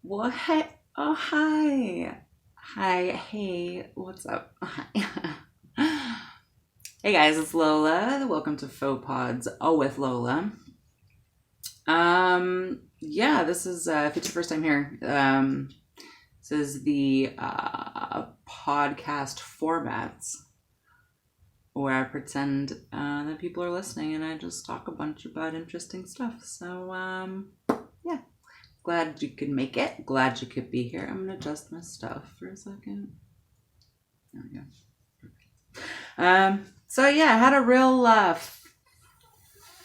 Well, hey, oh, hi. Hi, hey, what's up? Hi. Hey guys, it's Lola. Welcome to Faux Pods, with Lola. Yeah, this is, if it's your first time here, this is the podcast formats where I pretend that people are listening and I just talk a bunch about interesting stuff. So, yeah. Glad you could make it. Glad you could be here. I'm gonna adjust my stuff for a second. There we go. So yeah, I had a real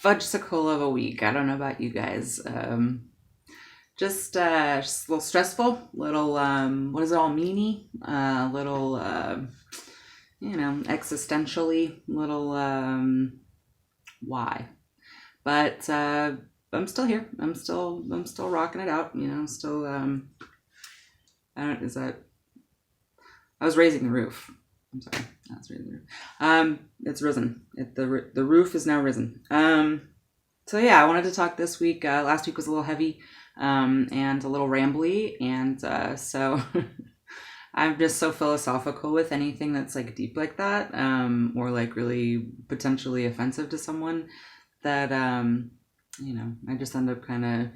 fudgesicle of a week. I don't know about you guys. Just a little stressful. Little what does it all meany? Little existentially. Little why? But I'm still here. I'm still rocking it out. Still I don't. Is that? I was raising the roof. I'm sorry. I was raising the roof. It's risen. The roof is now risen. So yeah, I wanted to talk this week. Last week was a little heavy, and a little rambly, and so I'm just so philosophical with anything that's like deep like that, or like really potentially offensive to someone that I just end up kind of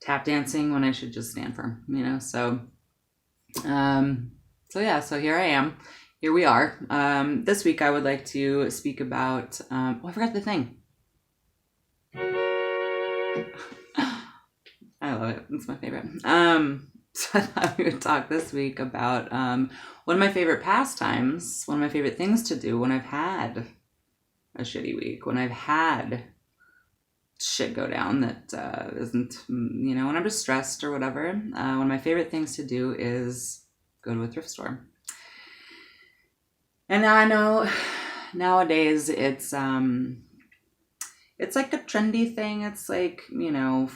tap dancing when I should just stand firm. Um, so yeah, so here I am. Here we are. This week I would like to speak about. I forgot the thing. I love it. It's my favorite. So I thought we would talk this week about one of my favorite pastimes, one of my favorite things to do when I've had a shitty week, when I've had shit go down that isn't, when I'm just stressed or whatever. One of my favorite things to do is go to a thrift store. And now I know nowadays it's like a trendy thing. It's like,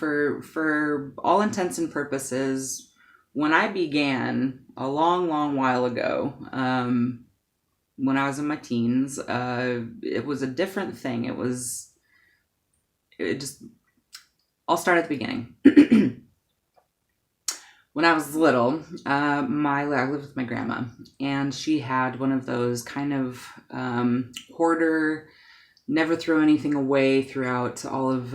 for all intents and purposes, when I began a long, long while ago, when I was in my teens, it was a different thing. I'll start at the beginning. When I was little, I lived with my grandma, and she had one of those kind of hoarder, never throw anything away throughout all of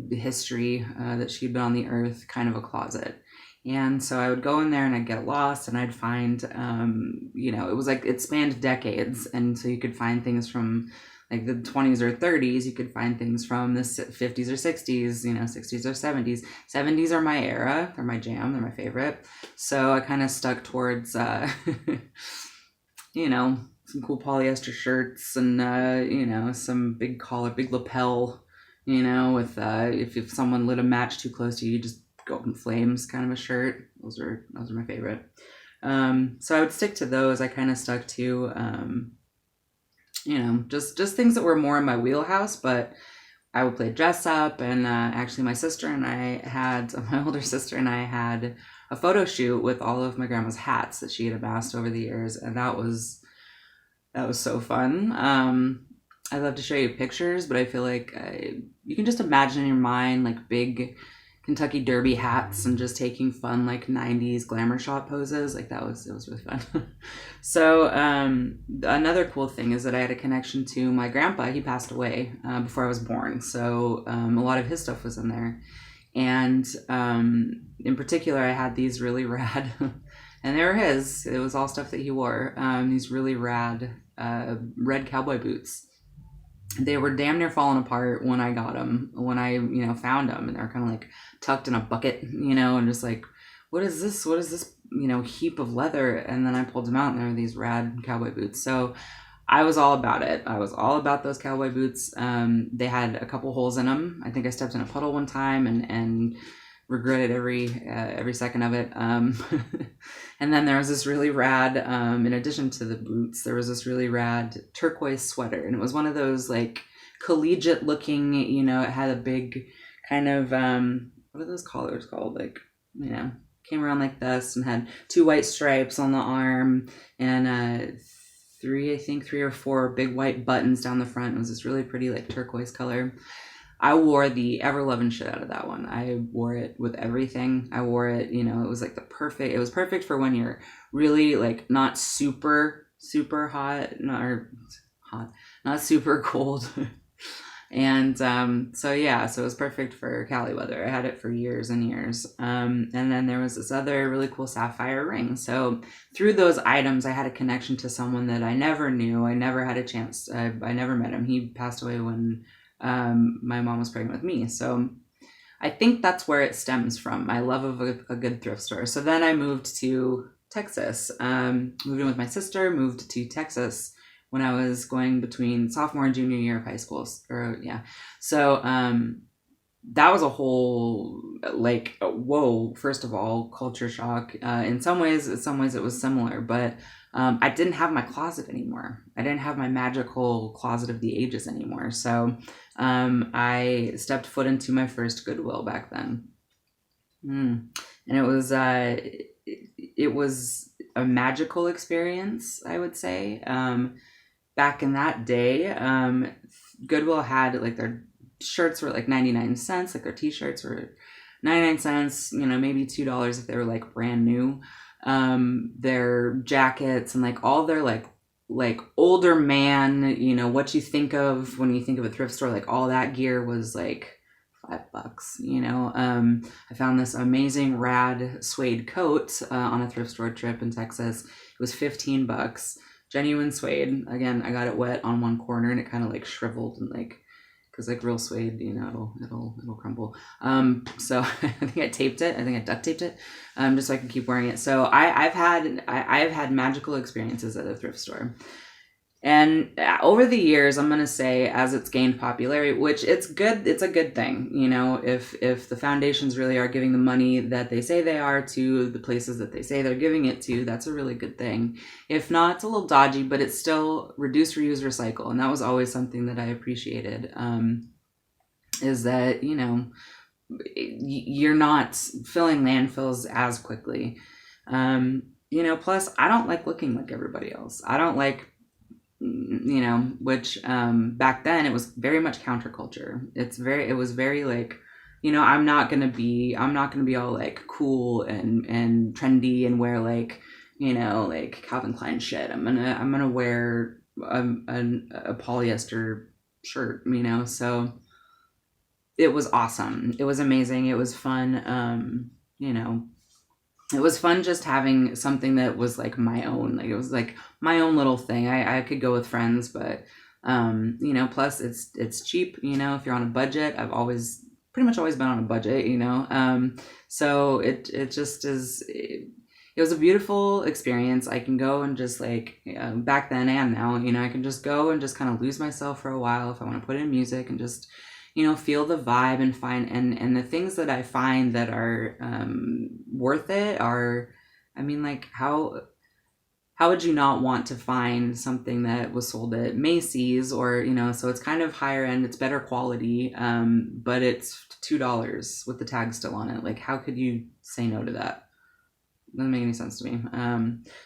history that she'd been on the earth, kind of a closet. And so I would go in there and I'd get lost, and I'd find, it was like it spanned decades, and so you could find things from like the 20s or 30s. You could find things from the 50s or 60s, 60s or 70s. 70s are my era. They're my jam. They're my favorite. So I kind of stuck towards, some cool polyester shirts and, some big collar, big lapel, with, if someone lit a match too close to you, you just go up in flames kind of a shirt. Those are my favorite. So I would stick to those. I kind of stuck to, just things that were more in my wheelhouse, but I would play dress up. And actually my older sister and I had a photo shoot with all of my grandma's hats that she had amassed over the years. And that was so fun. I'd love to show you pictures, but I feel like you can just imagine in your mind like big Kentucky Derby hats and just taking fun like 90s glamour shot poses. Like it was really fun. So another cool thing is that I had a connection to my grandpa. He passed away before I was born, so a lot of his stuff was in there. And in particular, I had these really rad, and they were his. It was all stuff that he wore. These really rad red cowboy boots. They were damn near falling apart when I got them, when I, found them, and they're kind of like tucked in a bucket, and just like, what is this? What is this, heap of leather? And then I pulled them out, and there were these rad cowboy boots. So I was all about it. I was all about those cowboy boots. They had a couple holes in them. I think I stepped in a puddle one time and regretted every second of it. And then there was this really rad, in addition to the boots, there was this really rad turquoise sweater. And it was one of those like collegiate looking, it had a big kind of, what are those collars called? Like, came around like this and had 2 white stripes on the arm and three or four big white buttons down the front. It was this really pretty like turquoise color. I wore the ever loving shit out of that one. I wore it with everything. I wore it, you know, it was like it was perfect for when you're really like not super, super hot, not super cold. And so yeah, so it was perfect for Cali weather. I had it for years and years. And then there was this other really cool sapphire ring. So through those items, I had a connection to someone that I never knew. I never had a chance. I never met him. He passed away when my mom was pregnant with me. So I think that's where it stems from, my love of a good thrift store. So then I moved to Texas, moved in with my sister, moved to Texas when I was going between sophomore and junior year of high school. So that was a whole, like, whoa, first of all, culture shock. In some ways it was similar, but I didn't have my closet anymore. I didn't have my magical closet of the ages anymore. So I stepped foot into my first Goodwill back then. And it was a magical experience, I would say. Back in that day, Goodwill had like their shirts were like 99 cents, like their t-shirts were 99 cents, you know, maybe $2 if they were like brand new. Their jackets and like all their like older man, you know, what you think of when you think of a thrift store, like all that gear was like $5, you know. I found this amazing rad suede coat on a thrift store trip in Texas. It was $15. Genuine suede. Again, I got it wet on one corner and it kind of like shriveled and like, because like real suede, you know, it'll crumble. So I think I taped it. I think I duct taped it, just so I can keep wearing it. So I've had magical experiences at a thrift store. And over the years, I'm going to say, as it's gained popularity, which it's good, it's a good thing, you know, if the foundations really are giving the money that they say they are to the places that they say they're giving it to, that's a really good thing. If not, it's a little dodgy, but it's still reduce, reuse, recycle. And that was always something that I appreciated, is that, you know, you're not filling landfills as quickly. You know, plus I don't like looking like everybody else. I don't like, you know, which back then it was very much counterculture. It was very like, you know, I'm not gonna be all like cool and trendy and wear like, you know, like Calvin Klein shit. I'm gonna wear a polyester shirt, you know. So it was awesome. It was amazing. It was fun. You know, it was fun just having something that was like my own. Like it was like my own little thing. I could go with friends, but you know, plus it's cheap, you know, if you're on a budget. I've pretty much always been on a budget, you know. So it just is, it was a beautiful experience. I can go and just like, back then and now, you know, I can just go and just kind of lose myself for a while if I want to put in music and just, you know, feel the vibe and find, and the things that I find that are worth it are, I mean, like how would you not want to find something that was sold at Macy's, or, you know, so it's kind of higher end, it's better quality, but it's $2 with the tag still on it. Like, how could you say no to that? Doesn't make any sense to me.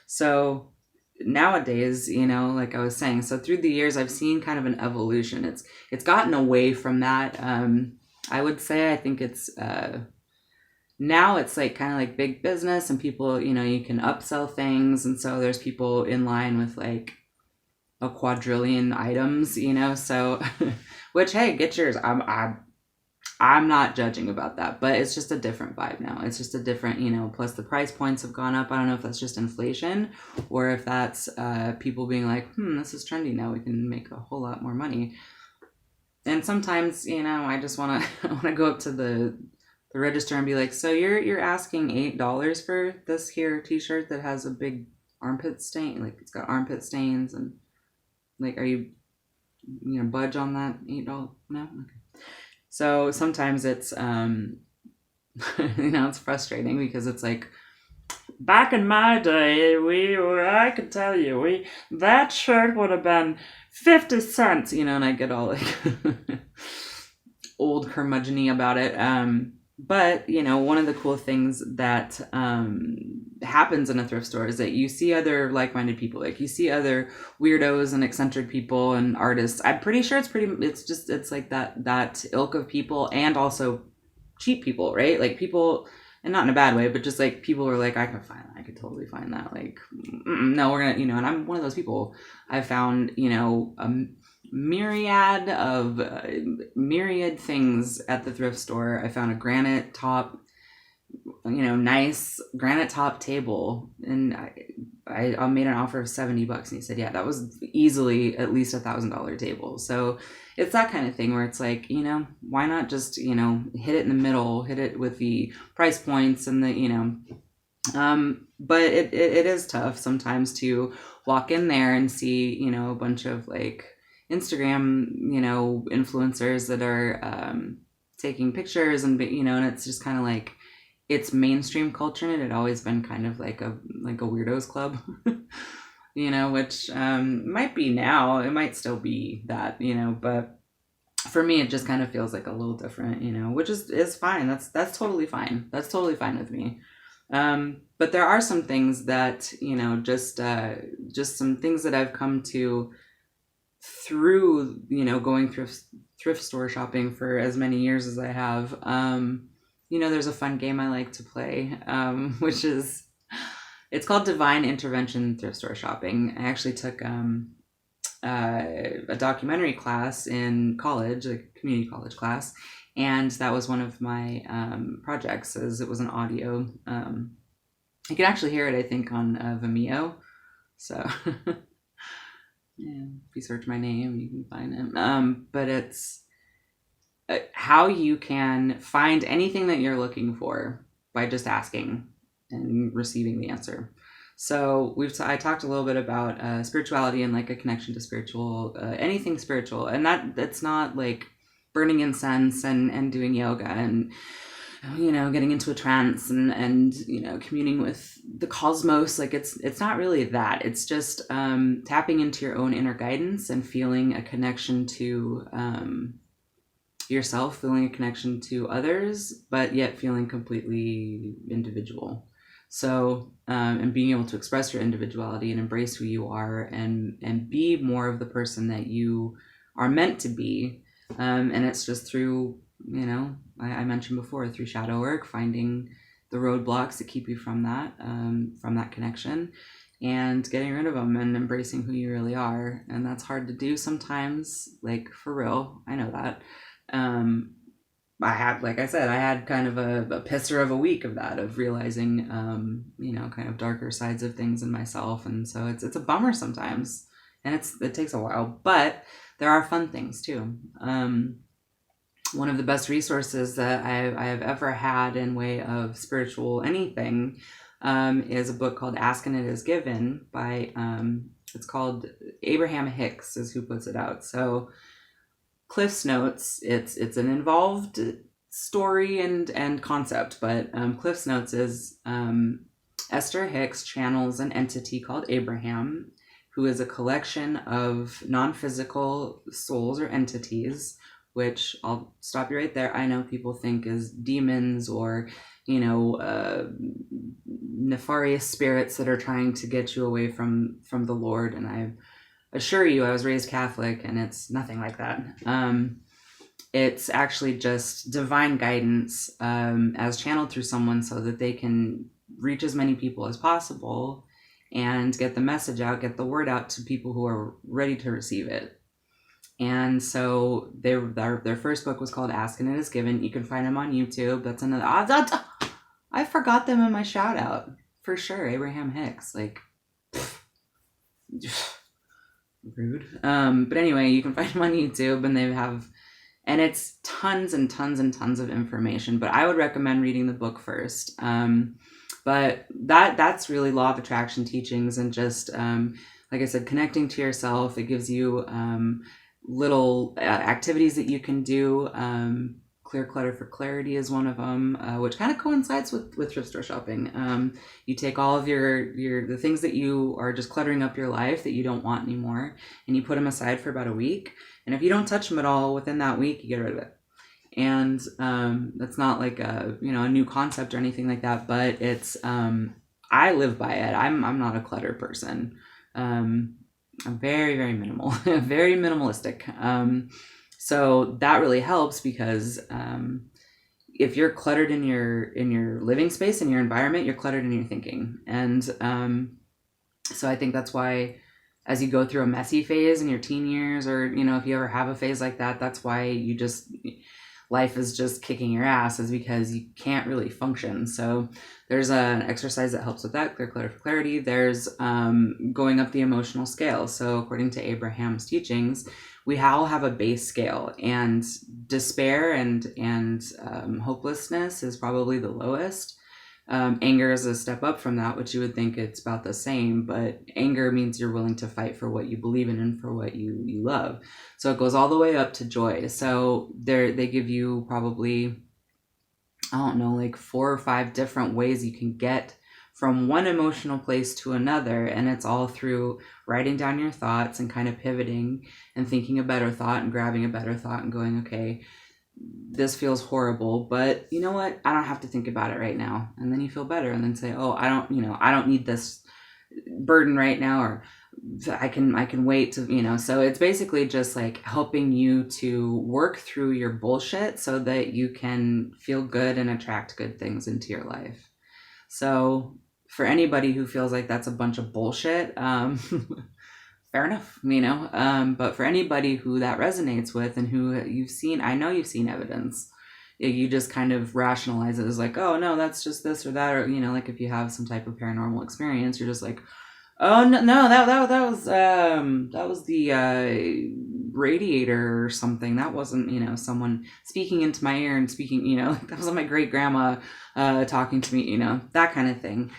So nowadays, you know, like I was saying, so through the years I've seen kind of an evolution. It's gotten away from that. I would say, I think it's now it's like kind of like big business, and people, you know, you can upsell things, and so there's people in line with like a quadrillion items, you know, so which, hey, get yours. I'm not judging about that, but it's just a different vibe now. It's just a different, you know, plus the price points have gone up. I don't know if that's just inflation or if that's people being like, this is trendy now, we can make a whole lot more money. And sometimes, you know, I just want to go up to the register and be like, so you're asking $8 for this here t-shirt that has a big armpit stain, like it's got armpit stains, and like, are you know, budge on that $8? No? Okay. So sometimes it's, you know, it's frustrating because it's like, back in my day, I could tell you, that shirt would have been 50 cents, you know, and I get all like old curmudgeon-y about it. But, you know, one of the cool things that happens in a thrift store is that you see other like-minded people, like you see other weirdos and eccentric people and artists. I'm pretty sure it's like that ilk of people, and also cheap people, right? Like people, and not in a bad way, but just like people are like, I could totally find that. Like, no, we're gonna, and I'm one of those people. I found, a myriad things at the thrift store. I found a granite top, nice granite top table, and I made an offer of $70, and he said, yeah, that was easily at least $1,000 table. So it's that kind of thing where it's like, why not just, hit it in the middle, hit it with the price points and but it is tough sometimes to walk in there and see, a bunch of like Instagram, influencers that are taking pictures, and and it's just kind of like, it's mainstream culture, and it had always been kind of like a weirdos club, which might be now. It might still be that, but for me, it just kind of feels like a little different, which is fine. That's totally fine. That's totally fine with me. But there are some things that, just some things that I've come to through, going thrift store shopping for as many years as I have. There's a fun game I like to play, which is, it's called Divine Intervention Thrift Store Shopping. I actually took a documentary class in college, a community college class, and that was one of my projects, as it was an audio. You can actually hear it, I think, on Vimeo. So yeah, if you search my name, you can find it. But it's how you can find anything that you're looking for by just asking and receiving the answer. So I talked a little bit about spirituality and like a connection to spiritual, anything spiritual, and that's not like burning incense and doing yoga and getting into a trance and communing with the cosmos. Like it's not really that. It's just tapping into your own inner guidance and feeling a connection to yourself, feeling a connection to others, but yet feeling completely individual. So, and being able to express your individuality and embrace who you are, and be more of the person that you are meant to be. And it's just through, I mentioned before, through shadow work, finding the roadblocks that keep you from that connection, and getting rid of them and embracing who you really are. And that's hard to do sometimes, like for real. I know that. Like I said, I had kind of a pisser of a week of that, of realizing, kind of darker sides of things in myself. And so it's a bummer sometimes, and it takes a while, but there are fun things too. One of the best resources that I have ever had in way of spiritual anything, is a book called Ask and It Is Given by, it's called Abraham Hicks is who puts it out. So Cliff's Notes, it's an involved story and concept, but Cliff's Notes is Esther Hicks channels an entity called Abraham, who is a collection of non-physical souls or entities, which I'll stop you right there. I know people think is demons or, nefarious spirits that are trying to get you away from the Lord, and I assure you, I was raised Catholic, and it's nothing like that. It's actually just divine guidance as channeled through someone so that they can reach as many people as possible and get the message out, get the word out to people who are ready to receive it. And so their first book was called Ask and It Is Given. You can find them on YouTube. That's another. I forgot them in my shout out for sure. Abraham Hicks, like. Rude. But anyway, you can find them on YouTube, and it's tons and tons and tons of information, but I would recommend reading the book first. But that's really law of attraction teachings, and just, like I said, connecting to yourself. It gives you, little activities that you can do. Clear Clutter for Clarity is one of them, which kind of coincides with thrift store shopping. You take all of the things that you are just cluttering up your life that you don't want anymore, and you put them aside for about a week. And if you don't touch them at all within that week, you get rid of it. And that's not like a new concept or anything like that, but it's I live by it. I'm not a clutter person. I'm very, very minimal, very minimalistic. So that really helps because if you're cluttered in your living space and your environment, you're cluttered in your thinking. And so I think that's why, as you go through a messy phase in your teen years, or if you ever have a phase like that, that's why life is just kicking your ass, is because you can't really function. So there's an exercise that helps with that, Clear Clutter for Clarity. There's going up the emotional scale. So according to Abraham's teachings, we all have a base scale, and despair and hopelessness is probably the lowest. Anger is a step up from that, which you would think it's about the same, but anger means you're willing to fight for what you believe in and for what you love. So it goes all the way up to joy. So they give you probably, I don't know, like 4 or 5 different ways you can get from one emotional place to another. And it's all through writing down your thoughts and kind of pivoting and thinking a better thought and grabbing a better thought and going, okay, this feels horrible, but you know what? I don't have to think about it right now. And then you feel better, and then say, oh, I don't need this burden right now, or I can wait to, so it's basically just like helping you to work through your bullshit so that you can feel good and attract good things into your life. So for anybody who feels like that's a bunch of bullshit, fair enough, but for anybody who that resonates with and who I know you've seen evidence, you just kind of rationalize it as like, oh no, that's just this or that, or like if you have some type of paranormal experience, you're just like, oh no, that was the radiator or something. That wasn't someone speaking into my ear and speaking, that wasn't my great grandma talking to me, that kind of thing.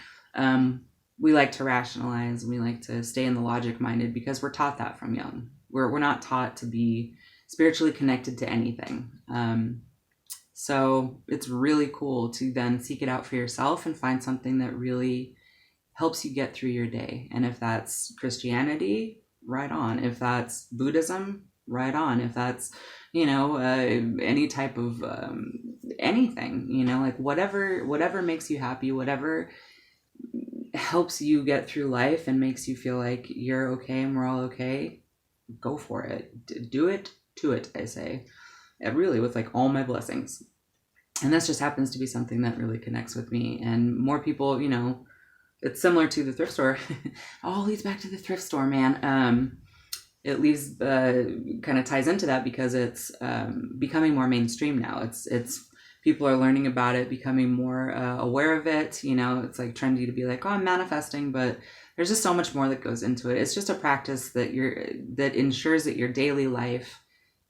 We like to rationalize, and we like to stay in the logic minded because we're taught that from young. We're not taught to be spiritually connected to anything. So it's really cool to then seek it out for yourself and find something that really helps you get through your day. And if that's Christianity, right on. If that's Buddhism, right on. If that's, any type of anything, like whatever makes you happy, whatever helps you get through life and makes you feel like you're okay and we're all okay, go for it. Do it to it, I say. Really, with like all my blessings. And this just happens to be something that really connects with me. And more people, it's similar to the thrift store. All leads back to the thrift store, man. It leaves kind of ties into that because it's becoming more mainstream now. It's people are learning about it, becoming more aware of it. It's like trendy to be like, oh, I'm manifesting, but there's just so much more that goes into it. It's just a practice that ensures that your daily life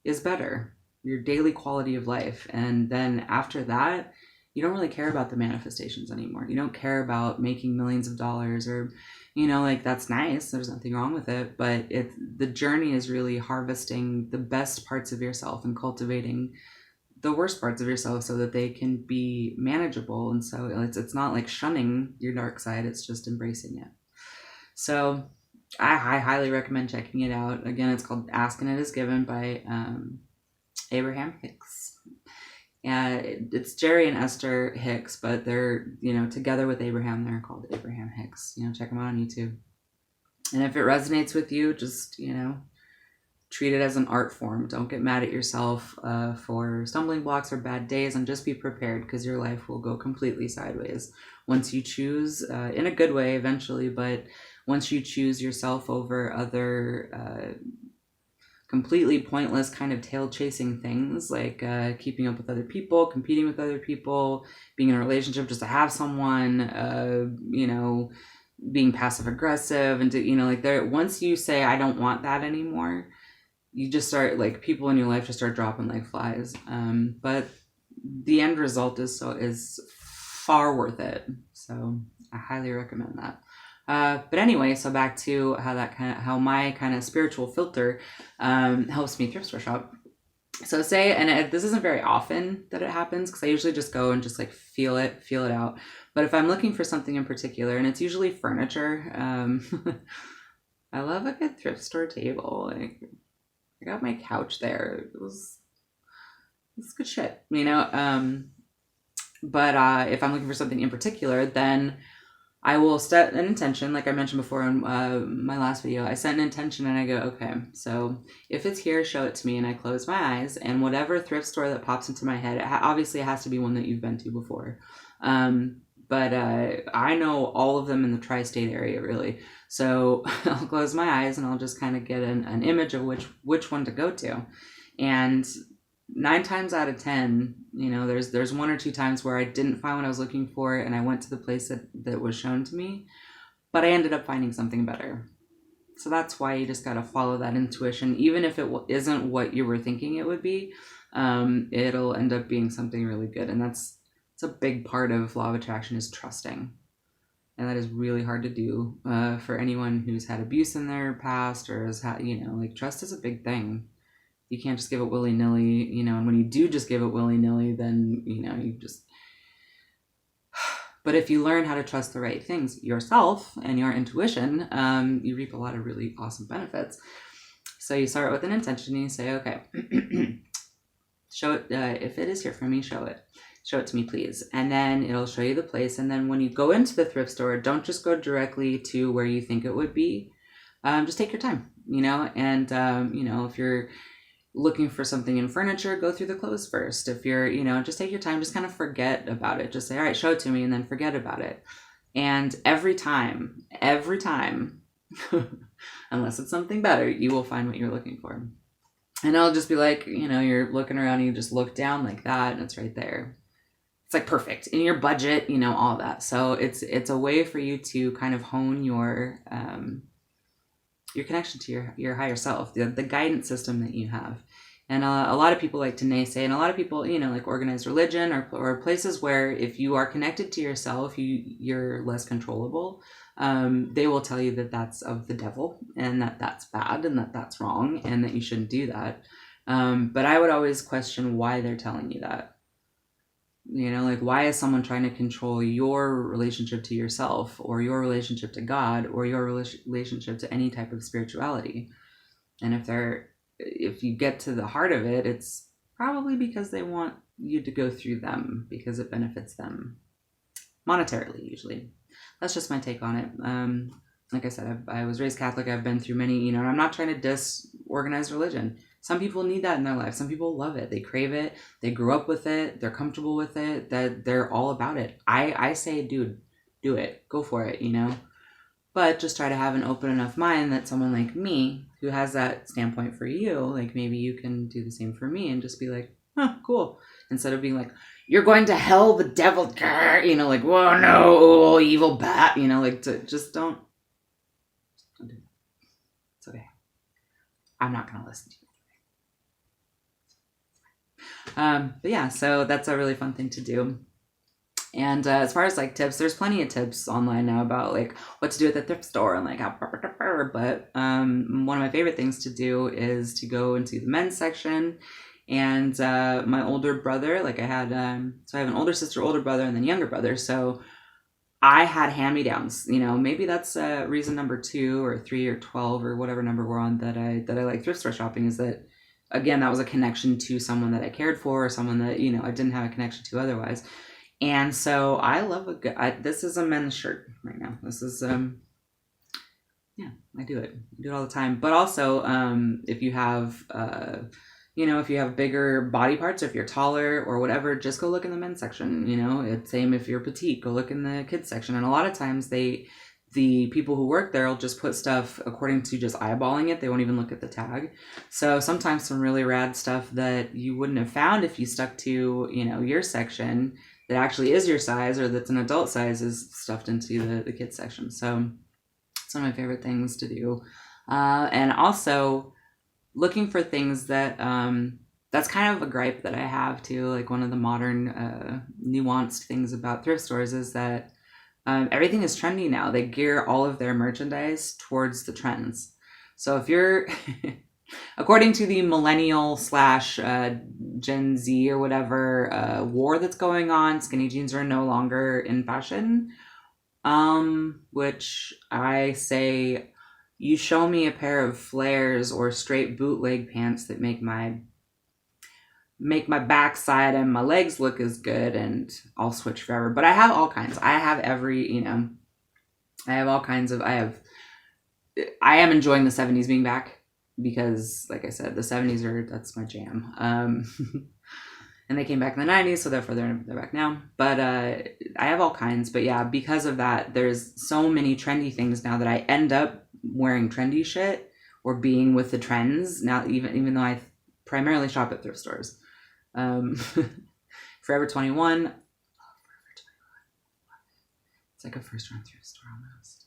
is better, your daily quality of life. And then after that, you don't really care about the manifestations anymore. You don't care about making millions of dollars or, like that's nice. There's nothing wrong with it. But the journey is really harvesting the best parts of yourself and cultivating the worst parts of yourself so that they can be manageable. And so it's not like shunning your dark side. It's just embracing it. So I highly recommend checking it out. Again, it's called Ask and It Is Given by Abraham Hicks. It's Jerry and Esther Hicks, but they're, together with Abraham, they're called Abraham Hicks. Check them out on YouTube. And if it resonates with you, just, treat it as an art form. Don't get mad at yourself for stumbling blocks or bad days, and just be prepared because your life will go completely sideways once you choose, in a good way eventually, but once you choose yourself over other completely pointless kind of tail chasing things like keeping up with other people, competing with other people, being in a relationship just to have someone, being passive aggressive, and once you say I don't want that anymore, you just start like people in your life just start dropping like flies. But the end result is far worth it. So I highly recommend that. But anyway, so back to how my kind of spiritual filter helps me thrift store shop. So this isn't very often that it happens because I usually just go and just like feel it out. But if I'm looking for something in particular, and it's usually furniture, I love a good thrift store table. Like I got my couch there. It's good shit, But if I'm looking for something in particular, then I will set an intention, like I mentioned before in my last video. I set an intention and I go, okay, so if it's here, show it to me. And I close my eyes, and whatever thrift store that pops into my head, obviously it has to be one that you've been to before. But I know all of them in the tri-state area, really. So I'll close my eyes and I'll just kind of get an image of which one to go to. And 9 times out of 10, there's 1 or 2 times where I didn't find what I was looking for, and I went to the place that was shown to me, but I ended up finding something better. So that's why you just got to follow that intuition. Even if it isn't what you were thinking it would be, it'll end up being something really good. And it's a big part of law of attraction, is trusting. And that is really hard to do for anyone who's had abuse in their past, or has had, trust is a big thing. You can't just give it willy-nilly, and when you do just give it willy-nilly, then, you just... But if you learn how to trust the right things yourself and your intuition, you reap a lot of really awesome benefits. So you start with an intention and you say, okay, show it, if it is here for me, show it. Show it to me, please. And then it'll show you the place. And then when you go into the thrift store, don't just go directly to where you think it would be. Just take your time, and, if you're looking for something in furniture, go through the clothes first. If you're, just take your time, just kind of forget about it. Just say, all right, show it to me, and then forget about it. And every time, unless it's something better, you will find what you're looking for. And it'll just be like, you're looking around and you just look down like that and it's right there. It's like perfect in your budget, all that. So it's a way for you to kind of hone your connection to your higher self, the guidance system that you have. And a lot of people like to naysay, and a lot of people, like organized religion or places where if you are connected to yourself, you're less controllable. They will tell you that that's of the devil, and that's bad, and that's wrong, and that you shouldn't do that. But I would always question why they're telling you that. Why is someone trying to control your relationship to yourself, or your relationship to God, or your relationship to any type of spirituality? And if you get to the heart of it, it's probably because they want you to go through them, because it benefits them monetarily, usually. That's just my take on it. Like I said, I was raised Catholic. I've been through many, I'm not trying to diss organized religion. Some people need that in their life. Some people love it. They crave it. They grew up with it. They're comfortable with it. That they're all about it. I say, dude, do it. Go for it, But just try to have an open enough mind that someone like me, who has that standpoint for you, like maybe you can do the same for me, and just be like, huh, cool. Instead of being like, you're going to hell, the devil, like, whoa, no, evil bat, just don't do that. It's okay. I'm not going to listen to you. But yeah, so that's a really fun thing to do. And as far as like tips, there's plenty of tips online now about like what to do at the thrift store and like how. But one of my favorite things to do is to go into the men's section. And my older brother, like I had, so I have an older sister, older brother, and then younger brother. So I had hand-me-downs. Maybe that's reason number 2 or 3 or 12 or whatever number we're on that I like thrift store shopping, is that, again, that was a connection to someone that I cared for, or someone that, I didn't have a connection to otherwise. And so I love this is a men's shirt right now. This is, yeah, I do it. I do it all the time. But also, if you have, if you have bigger body parts, if you're taller or whatever, just go look in the men's section. It's same if you're petite, go look in the kids section. And a lot of times the people who work there will just put stuff according to just eyeballing it. They won't even look at the tag. So sometimes some really rad stuff that you wouldn't have found if you stuck to, your section that actually is your size, or that's an adult size, is stuffed into the kids section. So it's one of my favorite things to do. And also looking for things that, that's kind of a gripe that I have too. Like one of the modern nuanced things about thrift stores is that everything is trendy now. They gear all of their merchandise towards the trends. So if you're, according to the millennial / Gen Z or whatever war that's going on, skinny jeans are no longer in fashion. Which I say, you show me a pair of flares or straight bootleg pants that make my backside and my legs look as good, and I'll switch forever. But I have all kinds. I have every, I have all kinds of, I am enjoying the 70s being back because, like I said, the 70s that's my jam. And they came back in the 90s, so therefore they're back now. But I have all kinds. But yeah, because of that, there's so many trendy things now that I end up wearing trendy shit or being with the trends now, even though I primarily shop at thrift stores. Forever 21. It's like a first run thrift store almost.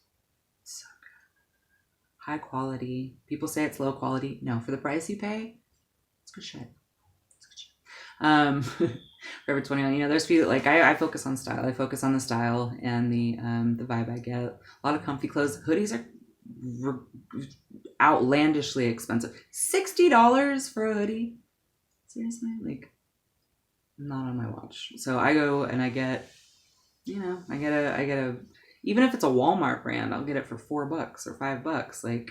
So good. High quality. People say it's low quality. No, for the price you pay, it's good shit. Forever 21. You know, there's few like I focus on style. I focus on the style and the vibe I get. A lot of comfy clothes. Hoodies are outlandishly expensive. $60 for a hoodie. Seriously, like not on my watch. So I go and I get, you know, I get a even if it's a Walmart brand, I'll get it for $4 or $5. Like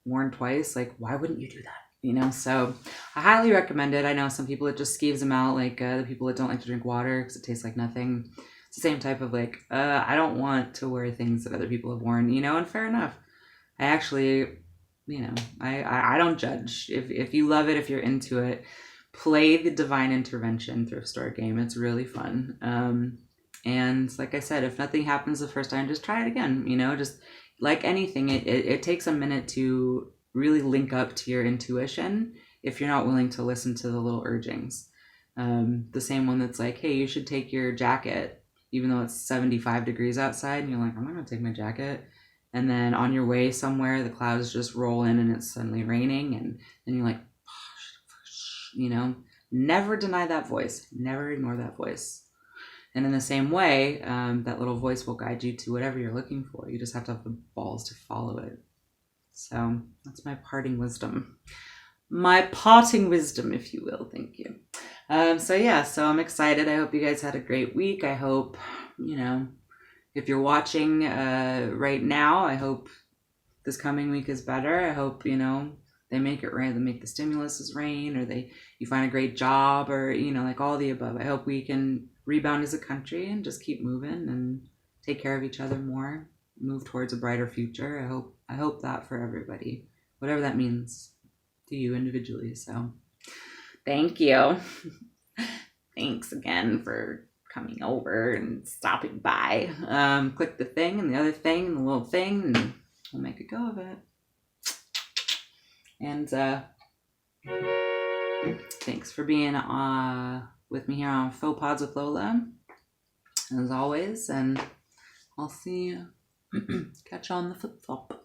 worn twice. Like why wouldn't you do that? You know, so I highly recommend it. I know some people, it just skeeves them out, like the people that don't like to drink water because it tastes like nothing. It's the same type of like, I don't want to wear things that other people have worn, you know, and fair enough. I actually, you know, I don't judge. If you love it, if you're into it, play the Divine Intervention thrift store game. It's really fun. And like I said, if nothing happens the first time, just try it again. You know, just like anything, it takes a minute to really link up to your intuition if you're not willing to listen to the little urgings. The same one that's like, hey, you should take your jacket, even though it's 75 degrees outside, and you're like, I'm not gonna take my jacket. And then on your way somewhere, the clouds just roll in and it's suddenly raining, and then you're like, you know, never deny that voice, never ignore that voice. And in the same way, that little voice will guide you to whatever you're looking for. You just have to have the balls to follow it. So that's my parting wisdom. My parting wisdom, if you will. Thank you. So yeah, so I'm excited. I hope you guys had a great week. I hope, you know, if you're watching right now, I hope this coming week is better. I hope, you know, they make it rain, they make the stimuluses rain, or you find a great job, or, you know, like all the above. I hope we can rebound as a country and just keep moving and take care of each other more, move towards a brighter future. I hope that for everybody, whatever that means to you individually. So thank you. Thanks again for coming over and stopping by. Click the thing and the other thing and the little thing, and we'll make a go of it. And thanks for being with me here on Faux Pods with Lola, as always. And I'll see you. Catch you on the flip flop.